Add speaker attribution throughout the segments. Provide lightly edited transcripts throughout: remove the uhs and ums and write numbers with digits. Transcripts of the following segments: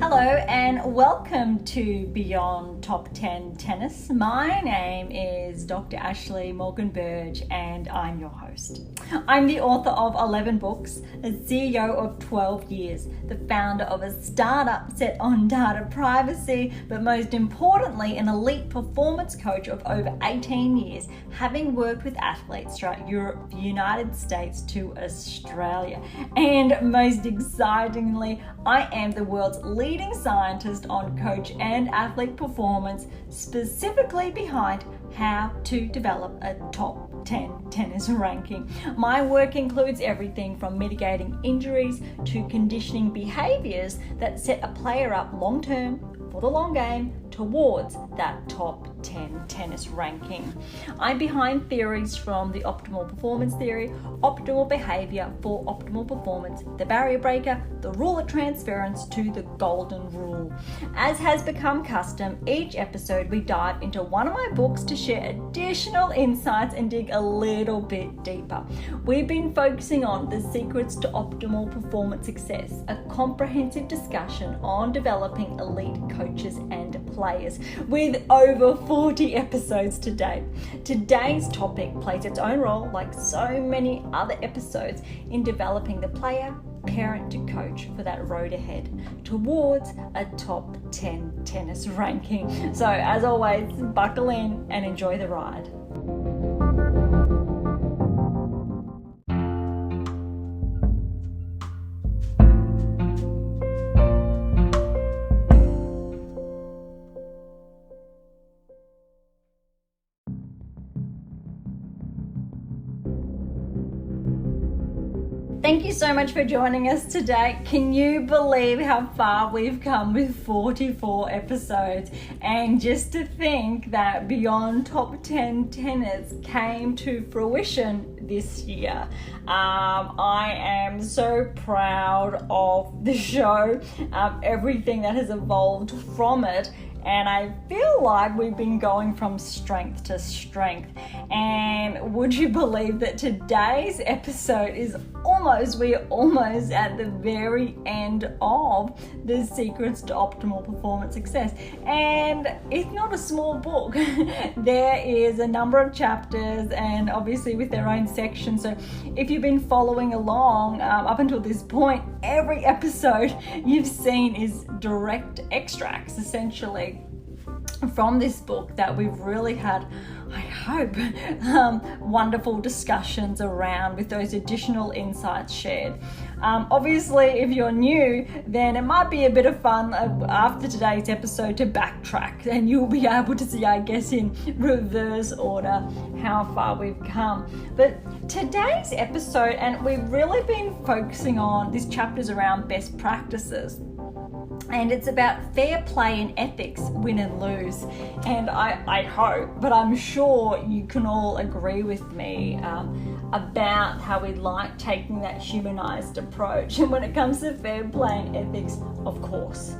Speaker 1: Hello and welcome to Beyond Top 10 Tennis. My name is Dr. Ashley Morgan Berge and I'm your host. I'm the author of 11 books, a CEO of 12 years, the founder of a startup set on data privacy, but most importantly, an elite performance coach of over 18 years, having worked with athletes throughout Europe, the United States to Australia. And most excitingly, I am the world's leading scientist on coach and athlete performance, specifically behind how to develop a top 10 tennis ranking. My work includes everything from mitigating injuries to conditioning behaviors that set a player up long term for the long game towards that top 10 tennis ranking. I'm behind theories from the optimal performance theory, optimal behavior for optimal performance, the barrier breaker, the rule of transference to the golden rule. As has become custom, each episode we dive into one of my books to share additional insights and dig a little bit deeper. We've been focusing on the secrets to optimal performance success, a comprehensive discussion on developing elite coaches and players with over 40 episodes to date. Today's topic plays its own role, like so many other episodes, in developing the player, parent to coach for that road ahead towards a top 10 tennis ranking. So as always, buckle in and enjoy the ride. Thank you so much for joining us today. Can you believe how far we've come with 44 episodes? And just to think that Beyond Top 10 Tennis came to fruition this year. I am so proud of the show, everything that has evolved from it. And I feel like we've been going from strength to strength. And would you believe that today's episode is we're almost at the very end of the secrets to optimal performance success. And it's not a small book. There is a number of chapters and obviously with their own sections. So if you've been following along up until this point, every episode you've seen is direct extracts essentially from this book that we've really had, I hope, wonderful discussions around with those additional insights shared. Obviously, if you're new, then it might be a bit of fun after today's episode to backtrack, and you'll be able to see, I guess, in reverse order how far we've come. But today's episode, and we've really been focusing on these chapters around best practices. And it's about fair play and ethics, win and lose. And I hope, but I'm sure you can all agree with me about how we like taking that humanized approach. And when it comes to fair play and ethics, of course,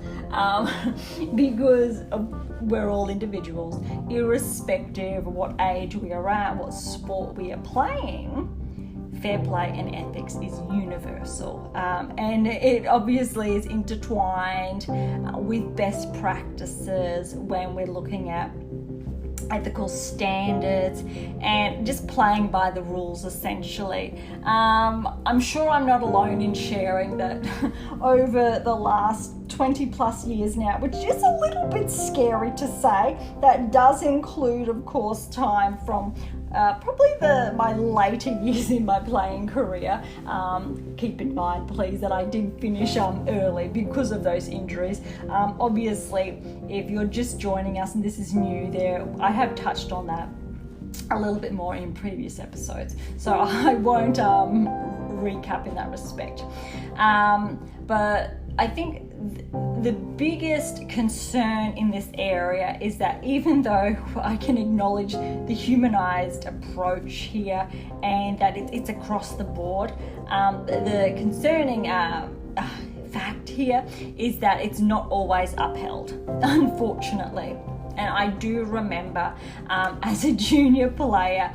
Speaker 1: because we're all individuals, irrespective of what age we are at, what sport we are playing. Fair play and ethics is universal, and it obviously is intertwined with best practices when we're looking at ethical standards and just playing by the rules essentially. I'm sure I'm not alone in sharing that over the last 20 plus years now, which is a little bit scary to say, that does include of course time from probably my later years in my playing career. Keep in mind please that I did finish early because of those injuries. Obviously if you're just joining us and this is new, I have touched on that a little bit more in previous episodes, so I won't recap in that respect. But I think the biggest concern in this area is that even though I can acknowledge the humanized approach here and that it's across the board, the concerning fact here is that it's not always upheld, unfortunately. And I do remember as a junior player,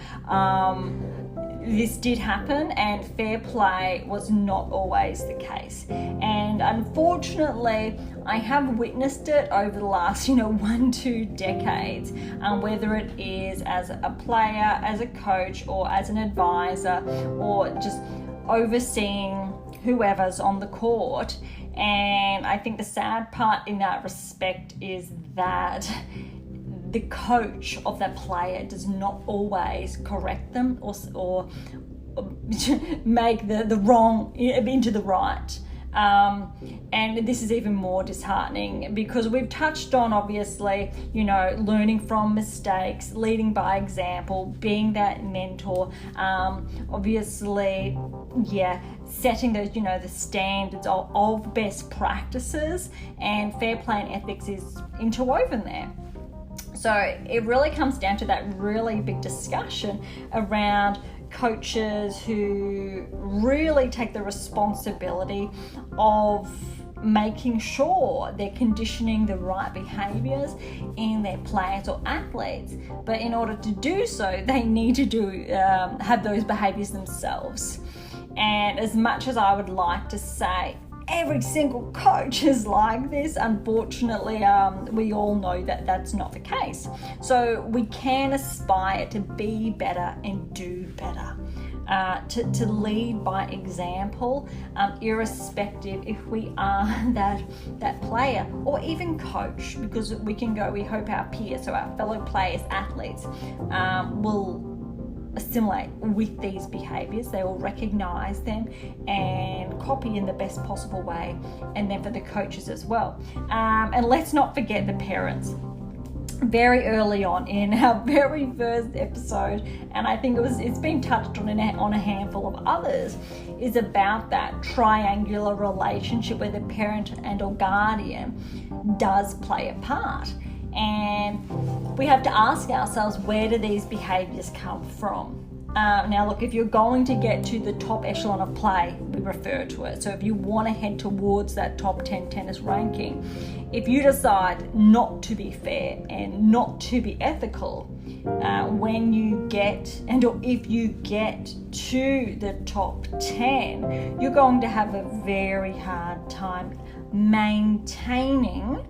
Speaker 1: this did happen, and fair play was not always the case. And unfortunately, I have witnessed it over the last 1-2 decades, whether it is as a player, as a coach, or as an advisor, or just overseeing whoever's on the court. And I think the sad part in that respect is that the coach of that player does not always correct them or make the wrong into the right. And this is even more disheartening because we've touched on, obviously, learning from mistakes, leading by example, being that mentor, obviously, setting those, the standards of best practices, and fair play and ethics is interwoven there. So it really comes down to that really big discussion around coaches who really take the responsibility of making sure they're conditioning the right behaviours in their players or athletes. But in order to do so, they need to have those behaviours themselves. And as much as I would like to say every single coach is like this, unfortunately, we all know that that's not the case. So we can aspire to be better and do better, to lead by example, irrespective if we are that player or even coach, because we hope our peers, so our fellow players, athletes, will assimilate with these behaviours. They will recognise them and copy in the best possible way, and then for the coaches as well. And let's not forget the parents. Very early on in our very first episode, and I think it's been touched on on a handful of others, is about that triangular relationship where the parent and or guardian does play a part. And we have to ask ourselves, where do these behaviours come from? Now look, if you're going to get to the top echelon of play, we refer to it. So if you want to head towards that top 10 tennis ranking, if you decide not to be fair and not to be ethical, when you get, and or if you get to the top 10, you're going to have a very hard time maintaining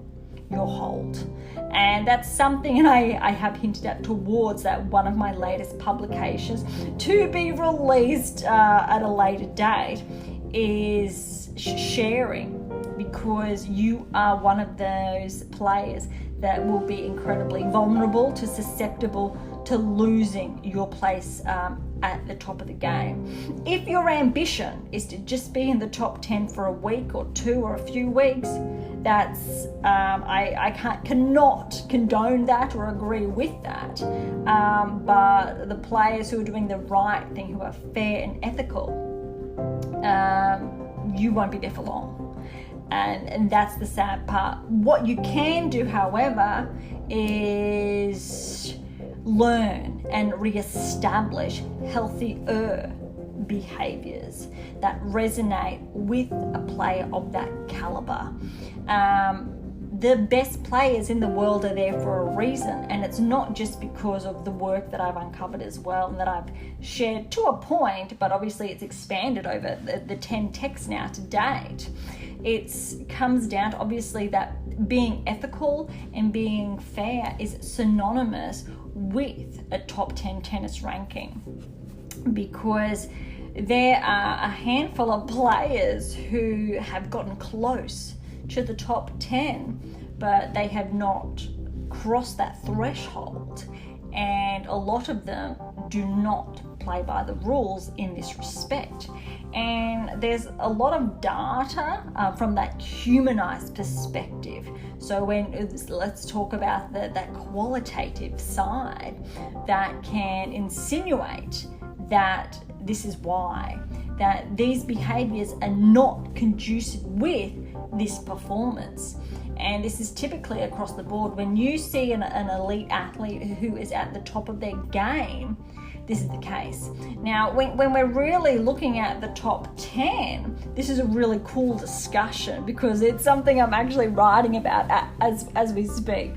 Speaker 1: your hold. And that's something, and I have hinted at towards that one of my latest publications to be released at a later date, is sharing, because you are one of those players that will be incredibly vulnerable to susceptible to losing your place at the top of the game. If your ambition is to just be in the top 10 for a week or two or a few weeks, that's I cannot condone that or agree with that. But the players who are doing the right thing, who are fair and ethical, you won't be there for long. And that's the sad part. What you can do, however, is learn and re-establish healthier behaviours that resonate with a player of that calibre. The best players in the world are there for a reason, and it's not just because of the work that I've uncovered as well and that I've shared to a point, but obviously it's expanded over the 10 texts now to date. It comes down to, obviously, that being ethical and being fair is synonymous with a top 10 tennis ranking, because there are a handful of players who have gotten close to the top 10, but they have not crossed that threshold, and a lot of them do not play by the rules in this respect. And there's a lot of data from that humanized perspective. So let's talk about that qualitative side that can insinuate that this is why, that these behaviors are not conducive with this performance. And this is typically across the board. When you see an elite athlete who is at the top of their game, this is the case. Now, when we're really looking at the top 10, this is a really cool discussion, because it's something I'm actually writing about as we speak.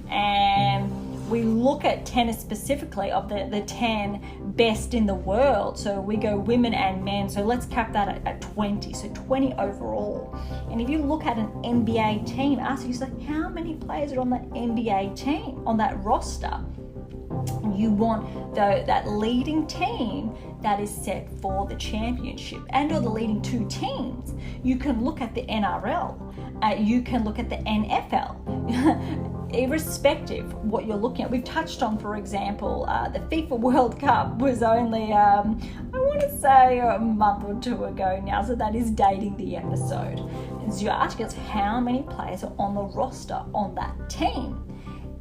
Speaker 1: And we look at tennis specifically, of the 10 best in the world. So we go women and men. So let's cap that at 20. So 20 overall. And if you look at an NBA team, ask yourself how many players are on that NBA team, on that roster. You want that leading team that is set for the championship, and or the leading two teams. You can look at the NRL, you can look at the NFL, irrespective what you're looking at. We've touched on, for example, the FIFA World Cup was only, I want to say a month or two ago now, so that is dating the episode. And so you're asking us how many players are on the roster on that team.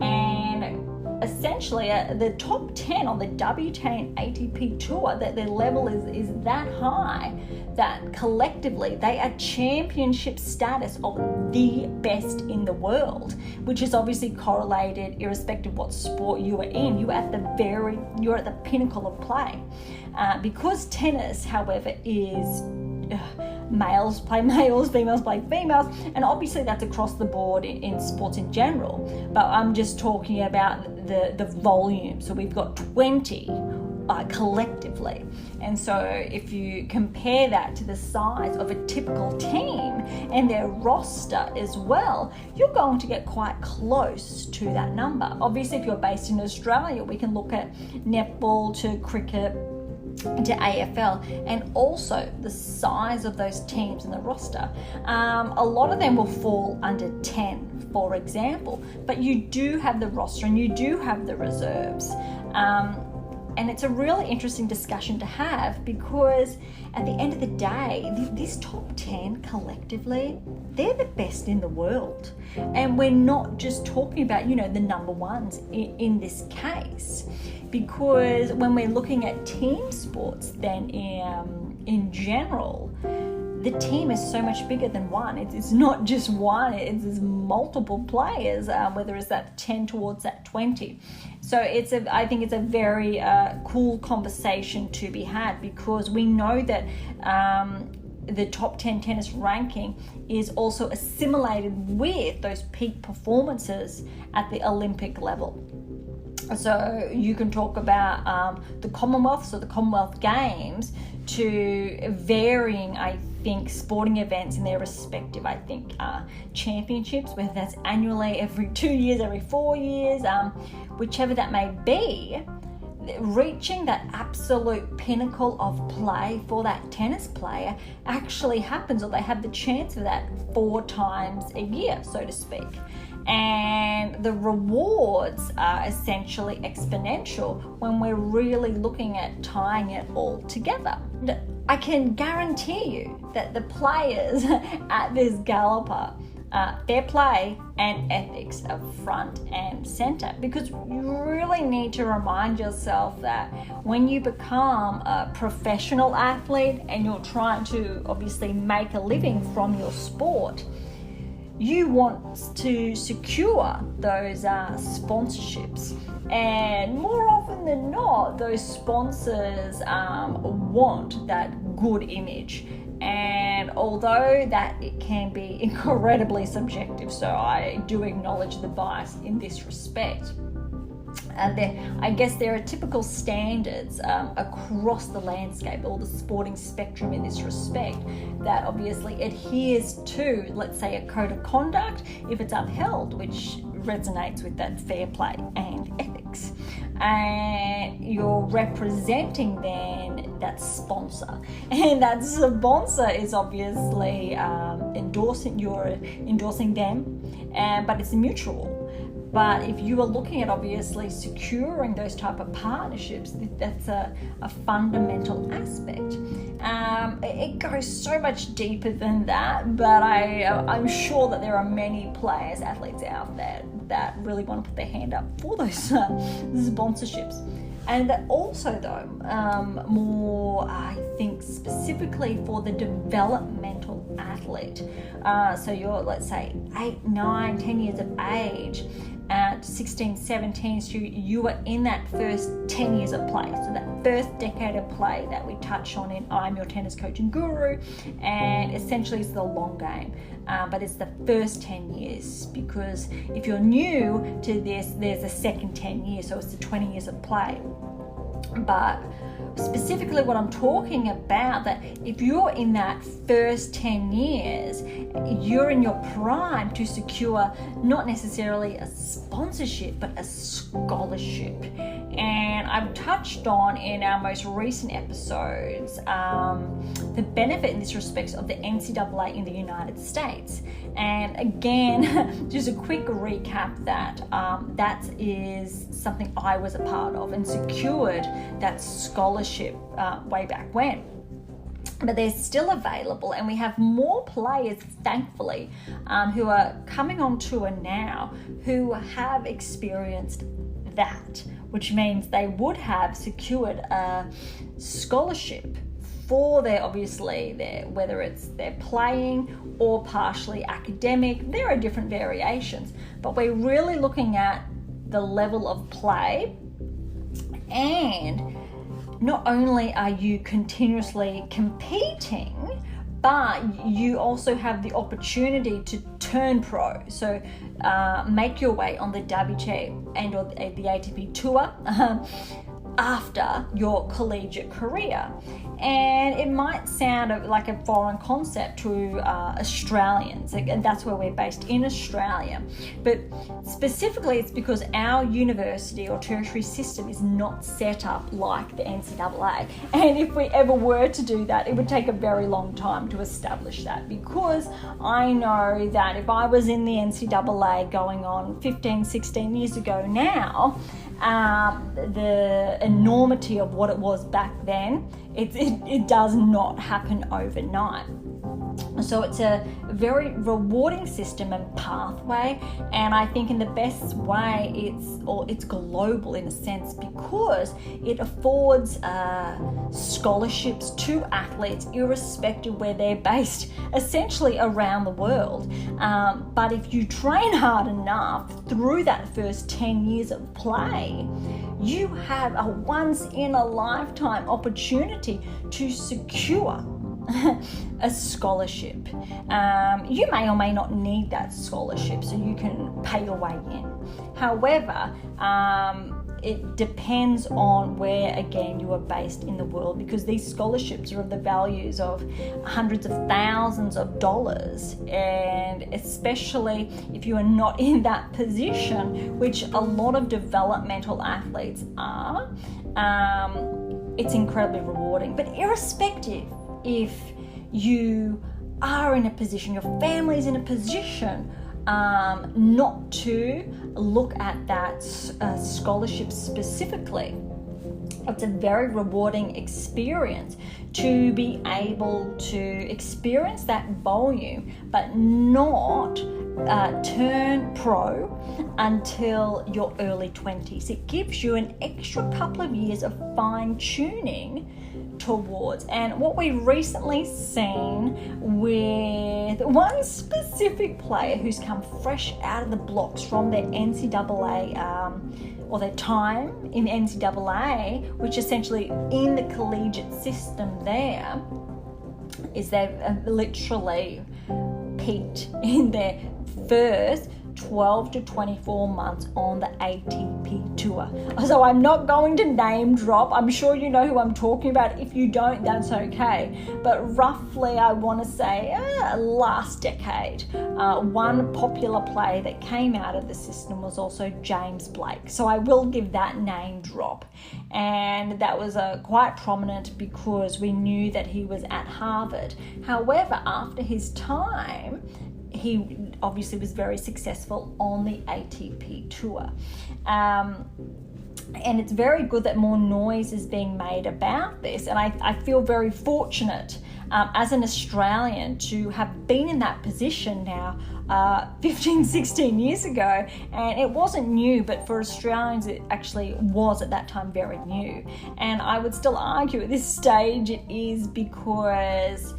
Speaker 1: And essentially the top 10 on the WTA ATP tour, that their level is that high that collectively they are championship status of the best in the world, which is obviously correlated irrespective of what sport you are in. You're at the pinnacle of play. Because tennis, however, is males play males, females play females, and obviously that's across the board in sports in general, but I'm just talking about the volume. So we've got 20 collectively, and so if you compare that to the size of a typical team and their roster as well, you're going to get quite close to that number. Obviously, if you're based in Australia, we can look at netball to cricket to AFL, and also the size of those teams in the roster. A lot of them will fall under 10, for example, but you do have the roster and you do have the reserves. And it's a really interesting discussion to have, because at the end of the day, this top 10 collectively, they're the best in the world. And we're not just talking about, the number ones in this case, because when we're looking at team sports, then in general, the team is so much bigger than one. It's not just one, it's multiple players, whether it's that 10 towards that 20. So I think it's a very cool conversation to be had, because we know that the top 10 tennis ranking is also assimilated with those peak performances at the Olympic level. So you can talk about the Commonwealth, so the Commonwealth Games, to varying, I think, sporting events in their respective, championships, whether that's annually, every 2 years, every 4 years, whichever that may be. Reaching that absolute pinnacle of play for that tennis player actually happens, or they have the chance of that 4 times a year, so to speak. And the rewards are essentially exponential when we're really looking at tying it all together. I can guarantee you that the players at this Galloper, fair play and ethics are front and center, because you really need to remind yourself that when you become a professional athlete and you're trying to obviously make a living from your sport, you want to secure those sponsorships, and more often than not, those sponsors want that good image. And although that it can be incredibly subjective, so I do acknowledge the bias in this respect, I guess there are typical standards across the landscape or the sporting spectrum in this respect that obviously adheres to, let's say, a code of conduct if it's upheld, which resonates with that fair play and ethics. And you're representing then that sponsor, and that sponsor is obviously you're endorsing them, but it's mutual. But if you are looking at obviously securing those type of partnerships, that's a fundamental aspect. It goes so much deeper than that, but I'm sure that there are many players, athletes out there that really want to put their hand up for those sponsorships. And also though, more, I think, specifically for the developmental athlete. So you're, let's say, 8, 9, 10 years of age, at 16, 17, so you are in that first 10 years of play. So that first decade of play that we touch on in I'm Your Tennis Coach and Guru, and essentially it's the long game. But it's the first 10 years, because if you're new to this, there's a second 10 years, so it's the 20 years of play. But specifically what I'm talking about, that if you're in that first 10 years, you're in your prime to secure not necessarily a sponsorship, but a scholarship. And I've touched on in our most recent episodes the benefit in this respect of the NCAA in the United States. And again, just a quick recap that that is something I was a part of and secured that scholarship way back when. But they're still available, and we have more players, thankfully, who are coming on tour now who have experienced that, which means they would have secured a scholarship for whether it's their playing or partially academic. There are different variations, but we're really looking at the level of play, and not only are you continuously competing, but you also have the opportunity to turn pro. So make your way on the WTA and or the ATP tour after your collegiate career. And it might sound like a foreign concept to Australians, and that's where we're based, in Australia. But specifically, it's because our university or tertiary system is not set up like the NCAA. And if we ever were to do that, it would take a very long time to establish that, because I know that if I was in the NCAA going on 15, 16 years ago now, the enormity of what it was back then, it does not happen overnight. So it's a very rewarding system and pathway, and I think in the best way it's global in a sense, because it affords scholarships to athletes irrespective where they're based, essentially around the world. But if you train hard enough through that first 10 years of play, you have a once-in-a-lifetime opportunity to secure a scholarship. You may or may not need that scholarship, so you can pay your way in. However, it depends on where, again, you are based in the world, because these scholarships are of the values of hundreds of thousands of dollars, and especially if you are not in that position, which a lot of developmental athletes are, it's incredibly rewarding. But irrespective, if you are in a position, your family's in a position not to look at that scholarship specifically, it's a very rewarding experience to be able to experience that volume, but not turn pro until your early 20s. It gives you an extra couple of years of fine-tuning towards. And what we've recently seen with one specific player who's come fresh out of the blocks from their NCAA or their time in NCAA, which essentially in the collegiate system there, is they've literally peaked in their first 12 to 24 months on the ATP tour. So I'm not going to name drop. I'm sure you know who I'm talking about. If you don't, that's okay. But roughly, I want to say last decade, one popular player that came out of the system was also James Blake. So I will give that name drop. And that was quite prominent because we knew that he was at Harvard. However, after his time, he obviously was very successful on the ATP tour. And it's very good that more noise is being made about this. And I feel very fortunate as an Australian to have been in that position now 15, 16 years ago. And it wasn't new, but for Australians, it actually was at that time very new. And I would still argue at this stage it is, because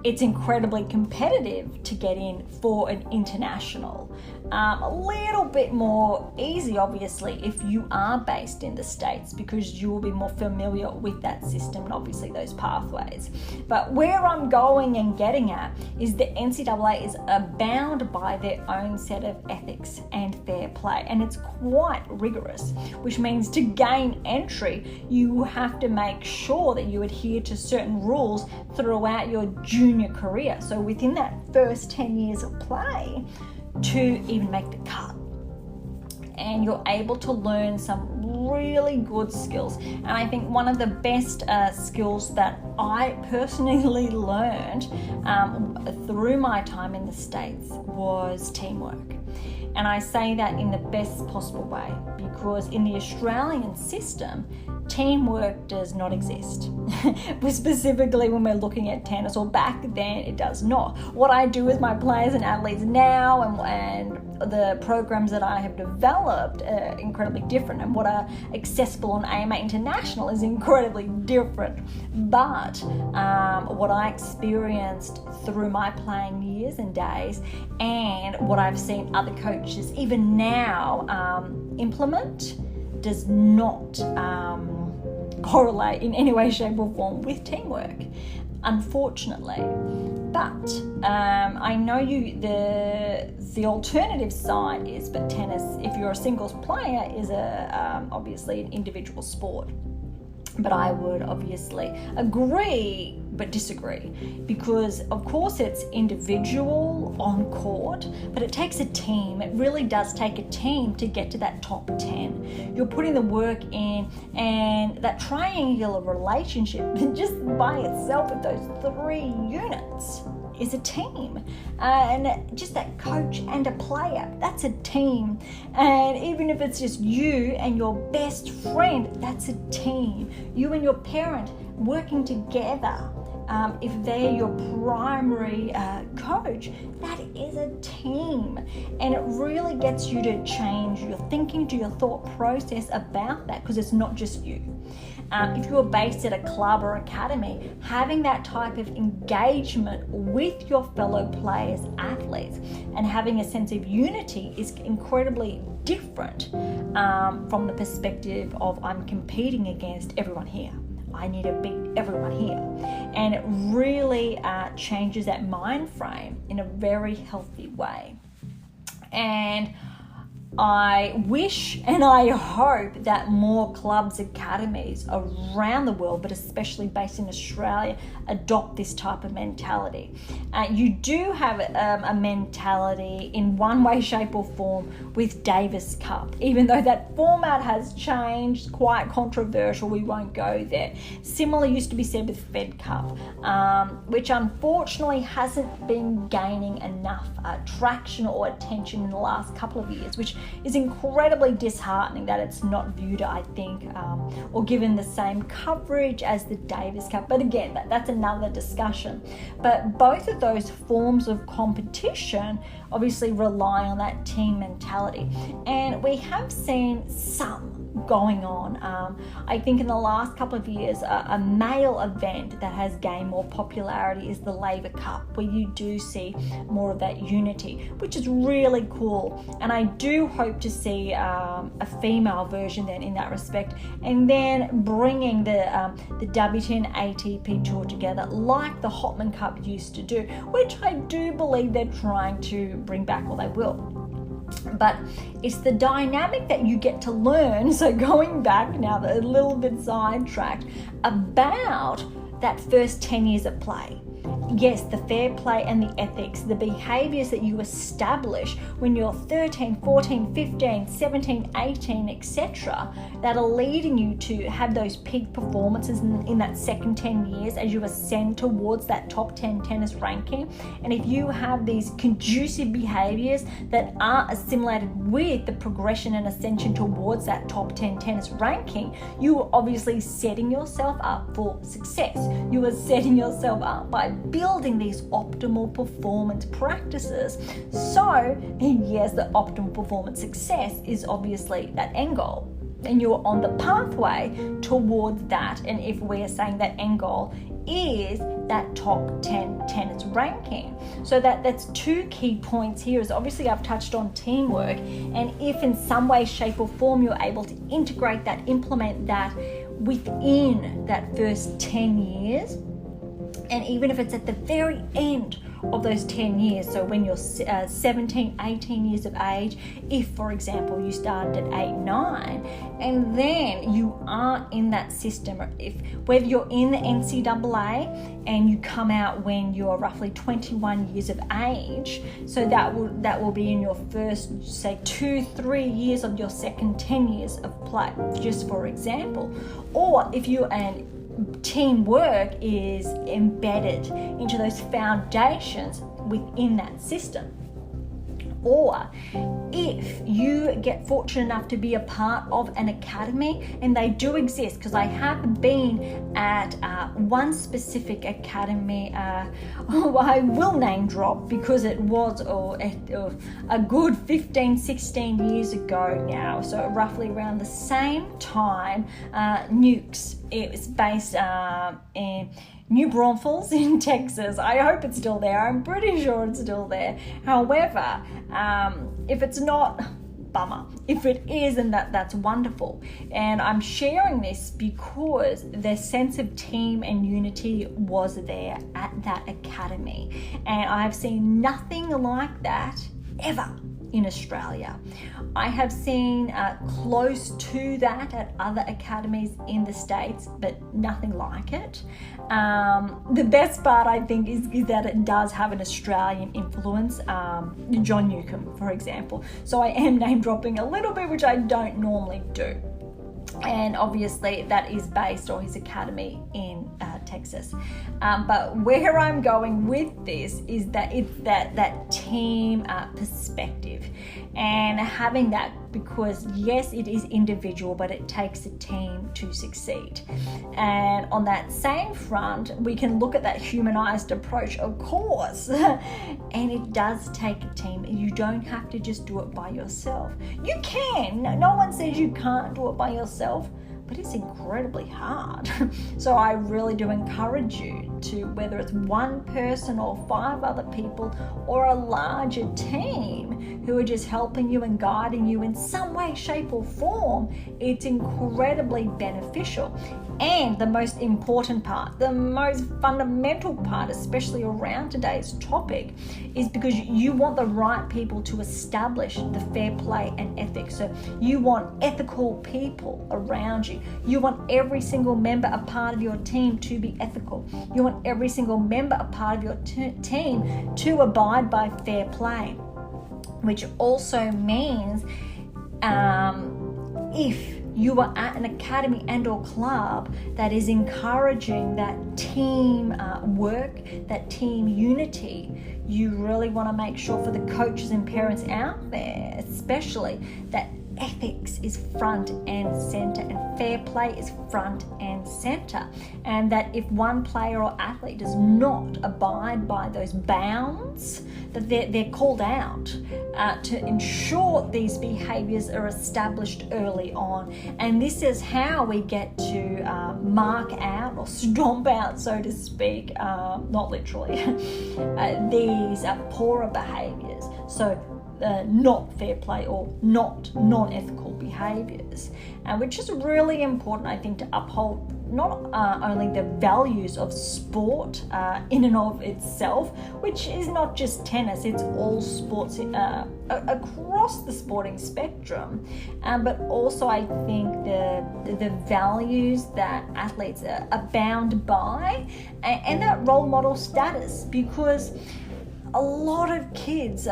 Speaker 1: it's incredibly competitive to get in for an international. A little bit more easy, obviously, if you are based in the States, because you will be more familiar with that system and obviously those pathways. But where I'm going and getting at is the NCAA is bound by their own set of ethics and fair play, and it's quite rigorous, which means to gain entry, you have to make sure that you adhere to certain rules throughout your junior career. So within that first 10 years of play, to even make the cut. And you're able to learn some really good skills. And I think one of the best skills that I personally learned through my time in the States was teamwork. And I say that in the best possible way, because in the Australian system, teamwork does not exist. Specifically when we're looking at tennis, or back then it does not. What I do with my players and athletes now and the programs that I have developed are incredibly different, and what are accessible on AMA International is incredibly different. But what I experienced through my playing years and days, and what I've seen other coaches even now implement, does not correlate in any way, shape or form with teamwork, unfortunately. But I know the alternative side is, but tennis, if you're a singles player, is obviously an individual sport. But I would obviously agree but disagree, because of course it's individual on court, but it takes a team. It really does take a team to get to that top 10. You're putting the work in, and that triangular relationship just by itself with those 3 units is a team. And just that coach and a player, that's a team. And even if it's just you and your best friend, that's a team. You and your parent working together, if they're your primary coach, that is a team. And it really gets you to change your thinking, to your thought process about that, because it's not just you. If you're based at a club or academy, having that type of engagement with your fellow players, athletes, and having a sense of unity is incredibly different from the perspective of I'm competing against everyone here. I need to beat everyone here. And it really changes that mind frame in a very healthy way. And I wish and I hope that more clubs, academies around the world, but especially based in Australia, adopt this type of mentality. You do have a mentality in one way, shape or form with Davis Cup, even though that format has changed, quite controversial, we won't go there. Similar used to be said with Fed Cup, which unfortunately hasn't been gaining enough traction or attention in the last couple of years, which is incredibly disheartening that it's not viewed, I think, or given the same coverage as the Davis Cup. But again, that's another discussion. But both of those forms of competition obviously rely on that team mentality. And we have seen some going on. I think in the last couple of years, a male event that has gained more popularity is the Labour Cup, where you do see more of that unity, which is really cool. And I do hope to see a female version then in that respect, and then bringing the W10 ATP Tour together like the Hopman Cup used to do, which I do believe they're trying to bring back, or they will. But it's the dynamic that you get to learn. So going back now, a little bit sidetracked, about that first 10 years of play. Yes, the fair play and the ethics, the behaviors that you establish when you're 13, 14, 15, 17, 18, etc., that are leading you to have those peak performances in that second 10 years as you ascend towards that top 10 tennis ranking. And if you have these conducive behaviors that are assimilated with the progression and ascension towards that top 10 tennis ranking, you are obviously setting yourself up for success. You are setting yourself up by building these optimal performance practices. So, yes, the optimal performance success is obviously that end goal. And you're on the pathway towards that. And if we're saying that end goal is that top 10 tennis ranking. So that's two key points here. Is obviously I've touched on teamwork, and if in some way, shape or form you're able to integrate that, implement that within that first 10 years, and even if it's at the very end of those 10 years, so when you're 17, 18 years of age, if, for example, you started at 8, 9, and then you are in that system, or whether you're in the NCAA and you come out when you're roughly 21 years of age, so that will be in your first, say, 2-3 years of your second 10 years of play, just for example. Or if you're teamwork is embedded into those foundations within that system. Or if you get fortunate enough to be a part of an academy, and they do exist, because I have been at one specific academy, I will name drop because it was a good 15-16 years ago now, so roughly around the same time, Nukes. It was based in New Braunfels in Texas. I hope it's still there. I'm pretty sure it's still there. However, if it's not, bummer. If it is, then that's wonderful. And I'm sharing this because the sense of team and unity was there at that academy. And I've seen nothing like that ever in Australia. I have seen close to that at other academies in the States, but nothing like it. The best part, I think, is that it does have an Australian influence. John Newcomb, for example. So I am name dropping a little bit, which I don't normally do. And obviously that is based on his academy in Texas. But where I'm going with this is that it's that team perspective, and having that, because yes, it is individual, but it takes a team to succeed. And on that same front, we can look at that humanized approach, of course, and it does take a team. You don't have to just do it by yourself. You can. No one says you can't do it by yourself, but it's incredibly hard. So I really do encourage you to, whether it's one person or 5 other people or a larger team who are just helping you and guiding you in some way, shape or form, it's incredibly beneficial. And the most important part, the most fundamental part, especially around today's topic, is because you want the right people to establish the fair play and ethics. So you want ethical people around you. You want every single member, a part of your team, to be ethical. You want every single member, a part of your team, to abide by fair play, which also means if you are at an academy and or club that is encouraging that team work, that team unity, you really want to make sure, for the coaches and parents out there especially, that ethics is front and center and fair play is front and center, and that if one player or athlete does not abide by those bounds, that they're called out to ensure these behaviors are established early on. And this is how we get to mark out or stomp out, so to speak, not literally, these poorer behaviors. So not fair play or not non-ethical behaviors, which is really important, I think, to uphold not only the values of sport in and of itself, which is not just tennis, it's all sports across the sporting spectrum, but also I think the values that athletes are bound by, and that role model status, because a lot of kids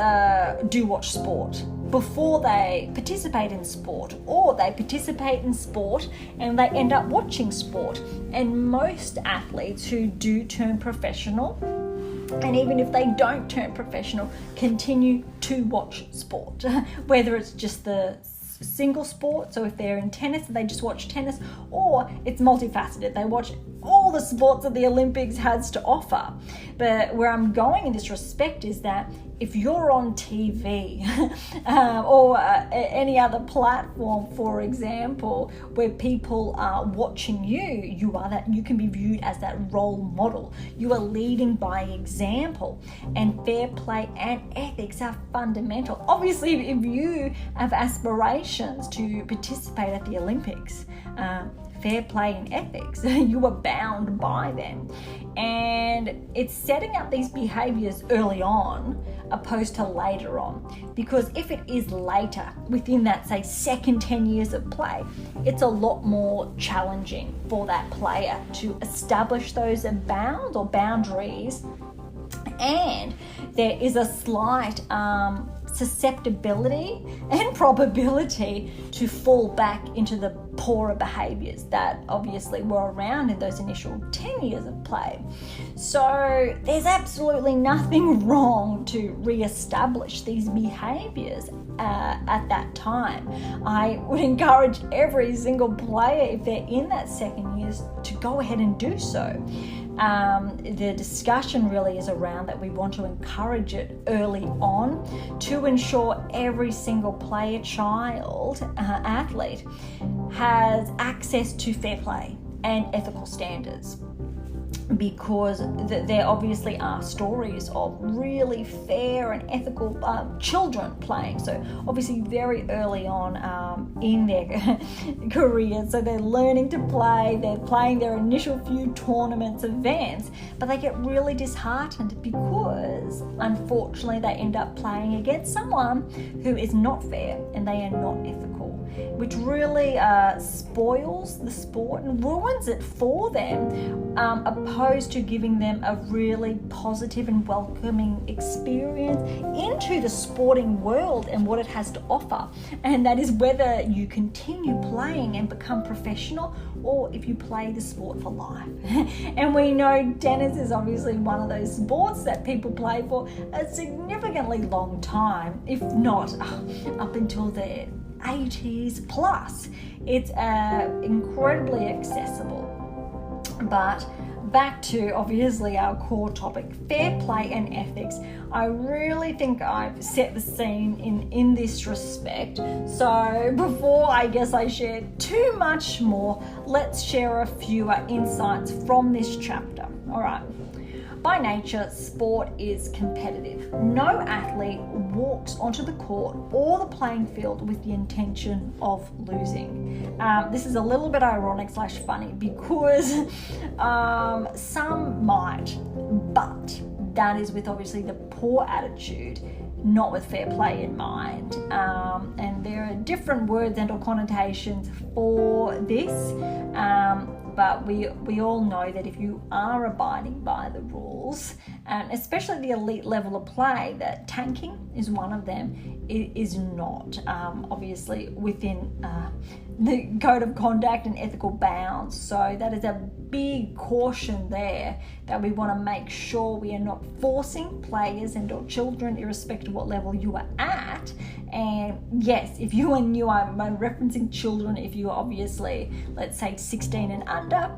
Speaker 1: do watch sport before they participate in sport, or they participate in sport and they end up watching sport. And most athletes who do turn professional, and even if they don't turn professional, continue to watch sport, whether it's just the single sport, so if they're in tennis, they just watch tennis, or it's multifaceted, they watch all the sports that the Olympics has to offer. But where I'm going in this respect is that if you're on TV or any other platform, for example, where people are watching you can be viewed as that role model. You are leading by example, and fair play and ethics are fundamental. Obviously, if you have aspirations to participate at the Olympics, fair play and ethics, you are bound by them. And it's setting up these behaviors early on opposed to later on, because if it is later, within that, say, second 10 years of play, it's a lot more challenging for that player to establish those bounds or boundaries, and there is a slight susceptibility and probability to fall back into the poorer behaviors that obviously were around in those initial 10 years of play. So there's absolutely nothing wrong to re-establish these behaviors at that time. I would encourage every single player, if they're in that second year, to go ahead and do so. The discussion really is around that we want to encourage it early on to ensure every single player, child, athlete has access to fair play and ethical standards, because there obviously are stories of really fair and ethical children playing. So obviously very early on in their career, so they're learning to play, they're playing their initial few tournaments, events, but they get really disheartened because unfortunately they end up playing against someone who is not fair and they are not ethical, which really spoils the sport and ruins it for them, opposed to giving them a really positive and welcoming experience into the sporting world and what it has to offer. And that is whether you continue playing and become professional, or if you play the sport for life. And we know tennis is obviously one of those sports that people play for a significantly long time, if not up until their 80s plus. It's incredibly accessible. But back to obviously our core topic, fair play and ethics. I really think I've set the scene in this respect. So before I share too much more, let's share a few insights from this chapter. All right. By nature, sport is competitive. No athlete walks onto the court or the playing field with the intention of losing. This is a little bit ironic / funny because some might, but that is with obviously the poor attitude, not with fair play in mind. And there are different words and or connotations for this. But we all know that if you are abiding by the rules, and especially the elite level of play, that tanking is one of them, it is not obviously within the code of conduct and ethical bounds. So that is a big caution there, that we want to make sure we are not forcing players and or children, irrespective of what level you are at. And yes, if you are new, I'm referencing children. If you are obviously, let's say 16 and under,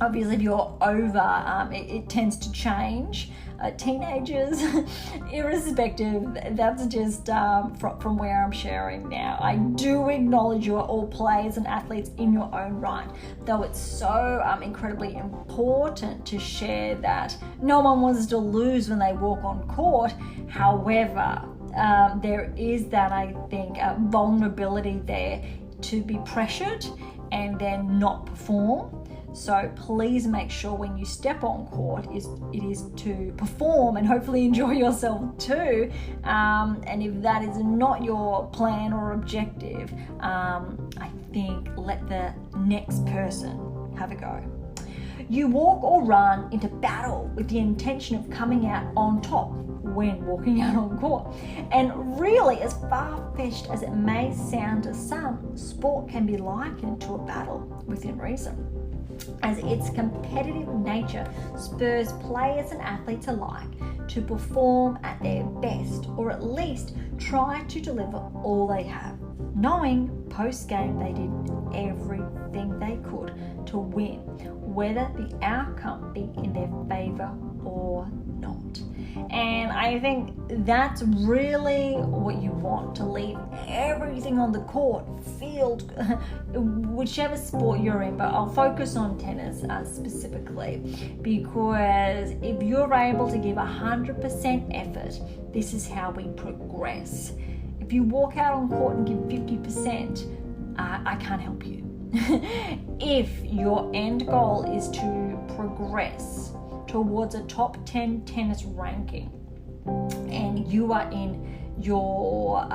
Speaker 1: obviously if you're over, it tends to change. Teenagers, irrespective, that's just from where I'm sharing now. I do acknowledge you are all players and athletes in your own right, though it's so incredibly important to share that no one wants to lose when they walk on court. However, there is that, I think, vulnerability there to be pressured and then not perform. So please make sure when you step on court it is to perform and hopefully enjoy yourself too. And if that is not your plan or objective, I think let the next person have a go. You walk or run into battle with the intention of coming out on top when walking out on court. And really, as far-fetched as it may sound to some, sport can be likened to a battle within reason, as its competitive nature spurs players and athletes alike to perform at their best, or at least try to deliver all they have, knowing post-game they did everything they could to win, whether the outcome be in their favour or not. And I think that's really what you want, to leave everything on the court, field, whichever sport you're in, but I'll focus on tennis specifically, because if you're able to give 100% effort, this is how we progress. If you walk out on court and give 50%, I can't help you. If your end goal is to progress towards a top 10 tennis ranking, and you are in you're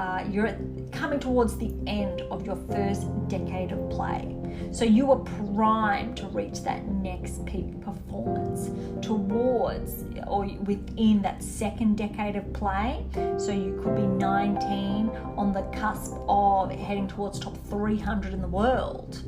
Speaker 1: coming towards the end of your first decade of play, so you are primed to reach that next peak performance towards or within that second decade of play. So you could be 19, on the cusp of heading towards top 300 in the world.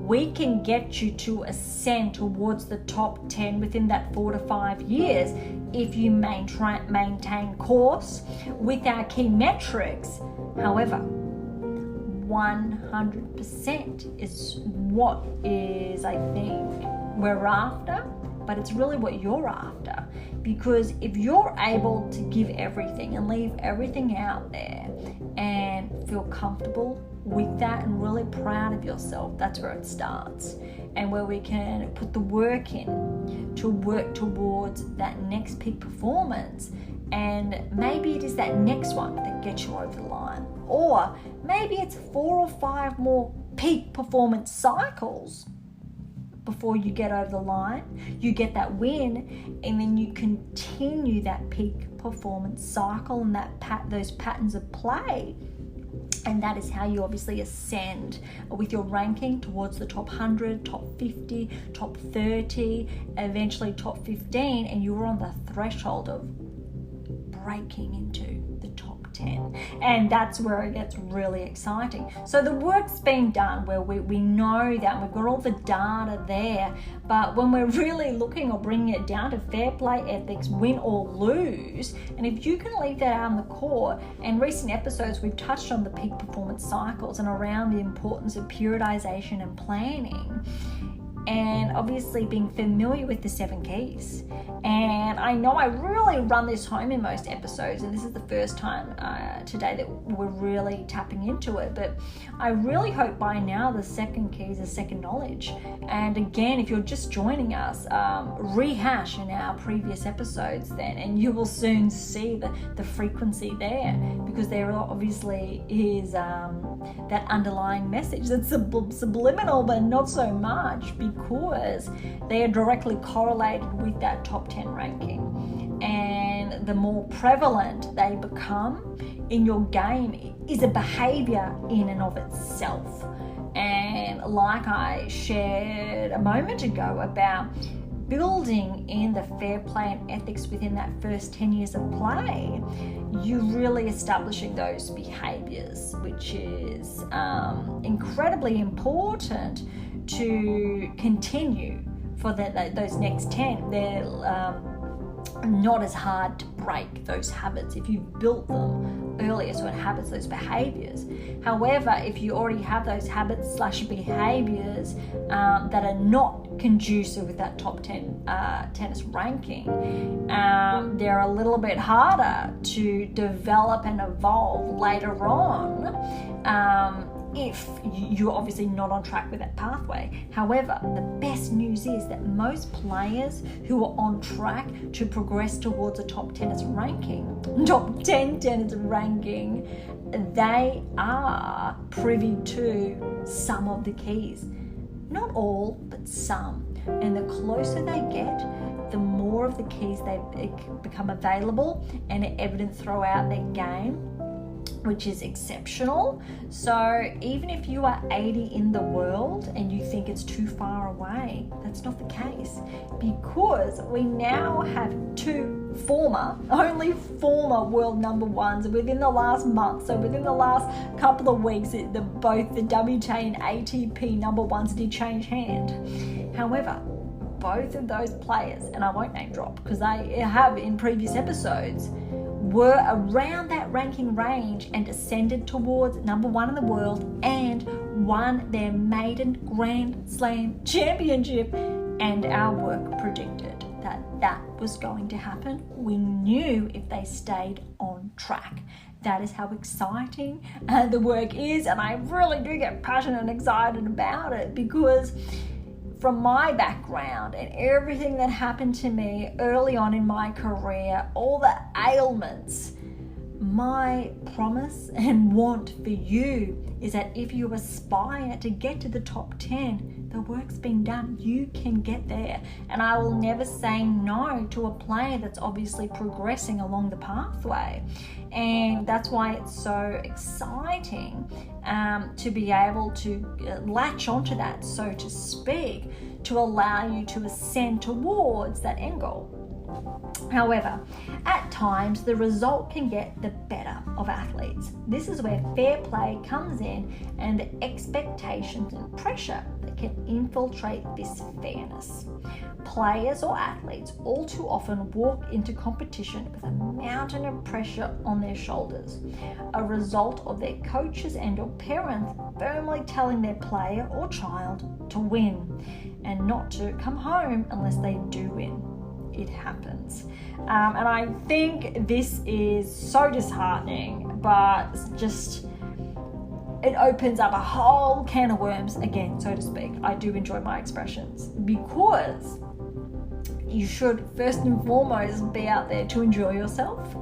Speaker 1: We can get you to ascend towards the top 10 within that 4 to 5 years if you maintain course with our key metrics. However, 100% is what is, I think, we're after, but it's really what you're after. Because if you're able to give everything and leave everything out there and feel comfortable with that and really proud of yourself, that's where it starts, and where we can put the work in to work towards that next peak performance. And maybe it is that next one that gets you over the line, or maybe it's 4 or 5 more peak performance cycles before you get over the line. You get that win, and then you continue that peak performance cycle and those patterns of play. And that is how you obviously ascend with your ranking towards the top 100, top 50, top 30, eventually top 15, and you're on the threshold of breaking into the top 10. And that's where it gets really exciting. So the work's been done, where we know that we've got all the data there, but when we're really looking or bringing it down to fair play ethics, win or lose, and if you can leave that out on the court, and recent episodes we've touched on the peak performance cycles and around the importance of periodization and planning, and obviously being familiar with the 7 keys. And I know I really run this home in most episodes, and this is the first time today that we're really tapping into it, but I really hope by now the second key is a second knowledge. And again, if you're just joining us, rehash in our previous episodes then, and you will soon see the frequency there, because there obviously is that underlying message that's subliminal, but not so much, because they are directly correlated with that top 10 ranking. And the more prevalent they become in your game is a behavior in and of itself. And like I shared a moment ago about building in the fair play and ethics within that first 10 years of play, you're really establishing those behaviors, which is incredibly important to continue for those next 10. They're not as hard to break those habits if you've built them earlier, so it habits, those behaviors. However, if you already have those habits / behaviors that are not conducive with that top 10 tennis ranking, they're a little bit harder to develop and evolve later on, if you're obviously not on track with that pathway. However, the best news is that most players who are on track to progress towards a top 10 tennis ranking, they are privy to some of the keys. Not all, but some. And the closer they get, the more of the keys they become available and evident throughout their game, which is exceptional. So even if you are 80 in the world and you think it's too far away, that's not the case, because we now have 2 only former world number ones within the last month. So within the last couple of weeks, both the WTA and ATP number ones did change hand. However, both of those players, and I won't name drop because I have in previous episodes, were around that ranking range and ascended towards number 1 in the world and won their maiden Grand Slam championship. And our work predicted that was going to happen. We knew if they stayed on track. That is how exciting the work is, and I really do get passionate and excited about it, because from my background and everything that happened to me early on in my career, all the ailments, my promise and want for you is that if you aspire to get to the top 10, the work's been done. You can get there. And I will never say no to a player that's obviously progressing along the pathway. And that's why it's so exciting to be able to latch onto that, so to speak, to allow you to ascend towards that end goal. However, at times the result can get the better of athletes. This is where fair play comes in, and the expectations and pressure that can infiltrate this fairness. Players or athletes all too often walk into competition with a mountain of pressure on their shoulders, a result of their coaches and or parents firmly telling their player or child to win and not to come home unless they do win. It happens. And I think this is so disheartening, but just it opens up a whole can of worms again, so to speak. I do enjoy my expressions, because you should first and foremost be out there to enjoy yourself,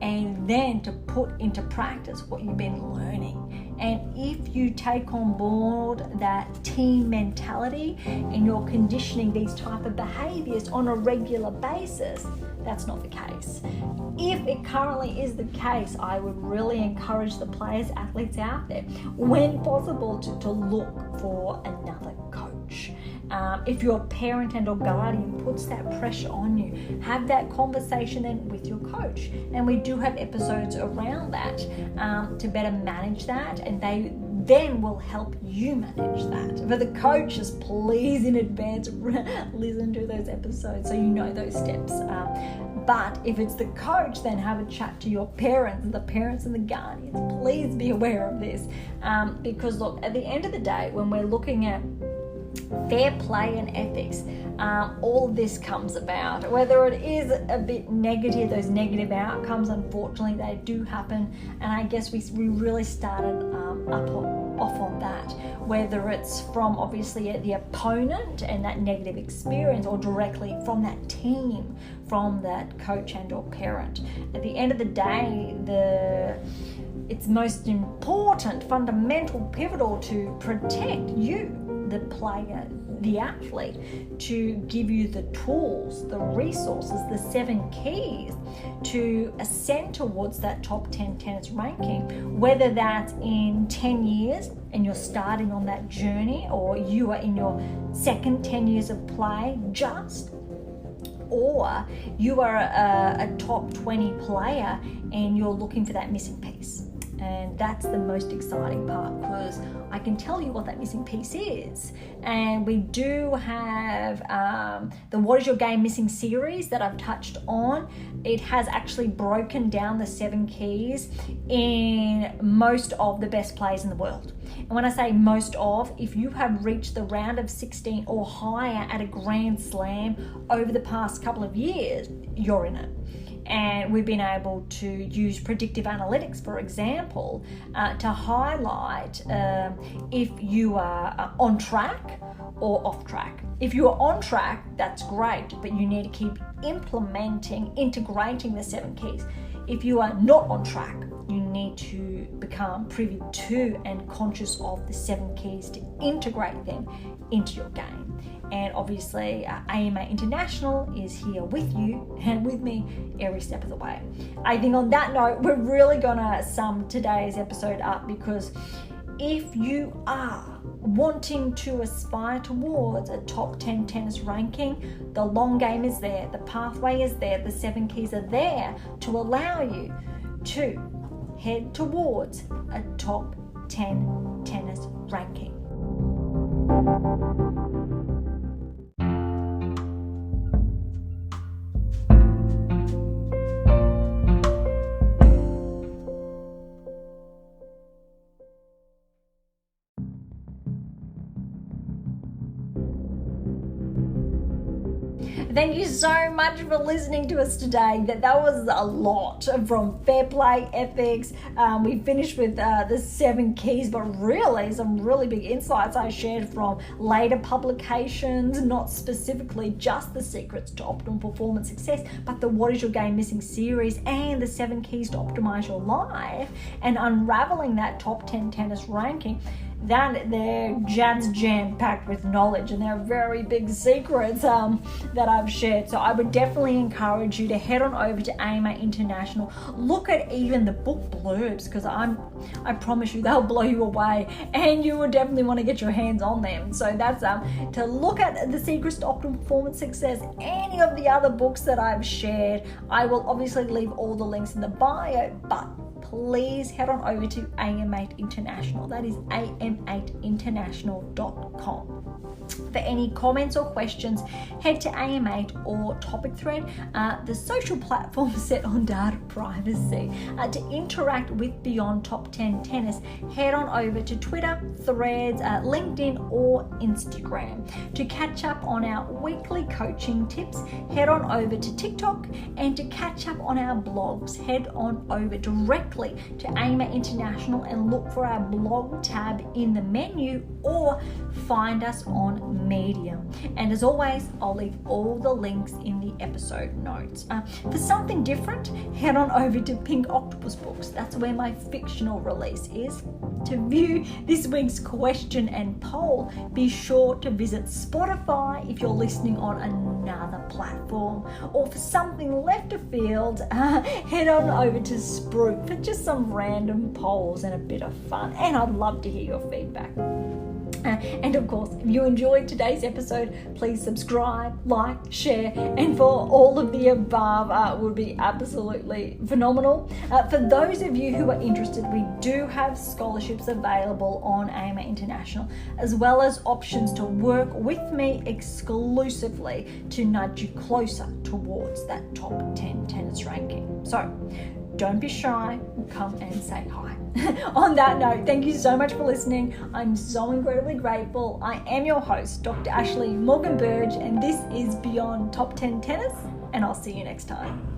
Speaker 1: and then to put into practice what you've been learning. And if you take on board that team mentality and you're conditioning these type of behaviors on a regular basis, that's not the case. If it currently is the case, I would really encourage the players, athletes out there, when possible, to look for another coach. If your parent and or guardian puts that pressure on you, have that conversation then with your coach. And we do have episodes around that to better manage that, and they then will help you manage that. For the coaches, please in advance listen to those episodes so you know those steps. But if it's the coach, then have a chat to your parents, the parents and the guardians. Please be aware of this, because look, at the end of the day, when we're looking at fair play and ethics, all of this comes about. Whether it is a bit negative, those negative outcomes, unfortunately they do happen, and I guess we really started off on that, whether it's from obviously the opponent and that negative experience, or directly from that team, from that coach and or parent. At the end of the day, it's most important, fundamental, pivotal to protect you, the player, the athlete, to give you the tools, the resources, the 7 keys to ascend towards that top 10 tennis ranking, whether that's in 10 years and you're starting on that journey, or you are in your second 10 years of play or you are a top 20 player and you're looking for that missing piece. And that's the most exciting part, because I can tell you what that missing piece is. And we do have the What Is Your Game Missing series that I've touched on. It has actually broken down the 7 keys in most of the best players in the world. And when I say most of, if you have reached the round of 16 or higher at a Grand Slam over the past couple of years, you're in it. And we've been able to use predictive analytics, for example, to highlight if you are on track or off track. If you are on track, that's great, but you need to keep integrating the 7 keys. If you are not on track, you need to become privy to and conscious of the 7 keys to integrate them into your game. And obviously, AMA International is here with you and with me every step of the way. I think on that note, we're really gonna sum today's episode up, because if you are wanting to aspire towards a top 10 tennis ranking, the long game is there, the pathway is there, the 7 keys are there to allow you to head towards a top 10 tennis ranking. Thank you so much for listening to us today. That was a lot, from fair play, ethics. We finished with the 7 keys, but really some really big insights I shared from later publications, not specifically just the secrets to optimal performance success, but the What Is Your Game Missing series and the 7 keys to optimize your life, and unraveling that top 10 tennis ranking. That they're jam-packed with knowledge, and they're very big secrets that I've shared. So I would definitely encourage you to head on over to AMA International. Look at even the book blurbs, because I promise you they'll blow you away, and you will definitely want to get your hands on them. So that's to look at the secrets to optimal performance success. Any of the other books that I've shared, I will obviously leave all the links in the bio, but please head on over to AM8 International. That is am8international.com. For any comments or questions, head to AM8 or Topic Thread, the social platform set on data privacy. To interact with Beyond Top 10 Tennis, head on over to Twitter, Threads, LinkedIn or Instagram. To catch up on our weekly coaching tips, head on over to TikTok, and to catch up on our blogs, head on over directly to AMA International and look for our blog tab in the menu, or find us on Medium. And as always, I'll leave all the links in the episode notes. For something different, head on over to Pink Octopus Books. That's where my fictional release is. To view this week's question and poll, be sure to visit Spotify if you're listening on another platform, or for something left of field, head on over to Spruik for just some random polls and a bit of fun. And I'd love to hear your feedback. And of course, if you enjoyed today's episode, please subscribe, like, share, and for all of the above would be absolutely phenomenal. For those of you who are interested, we do have scholarships available on AMA International, as well as options to work with me exclusively to nudge you closer towards that top 10 tennis ranking. So don't be shy, come and say hi. On that note, thank you so much for listening. I'm so incredibly grateful. I am your host, Dr. Ashley Morgan Berge, and this is Beyond Top 10 Tennis, and I'll see you next time.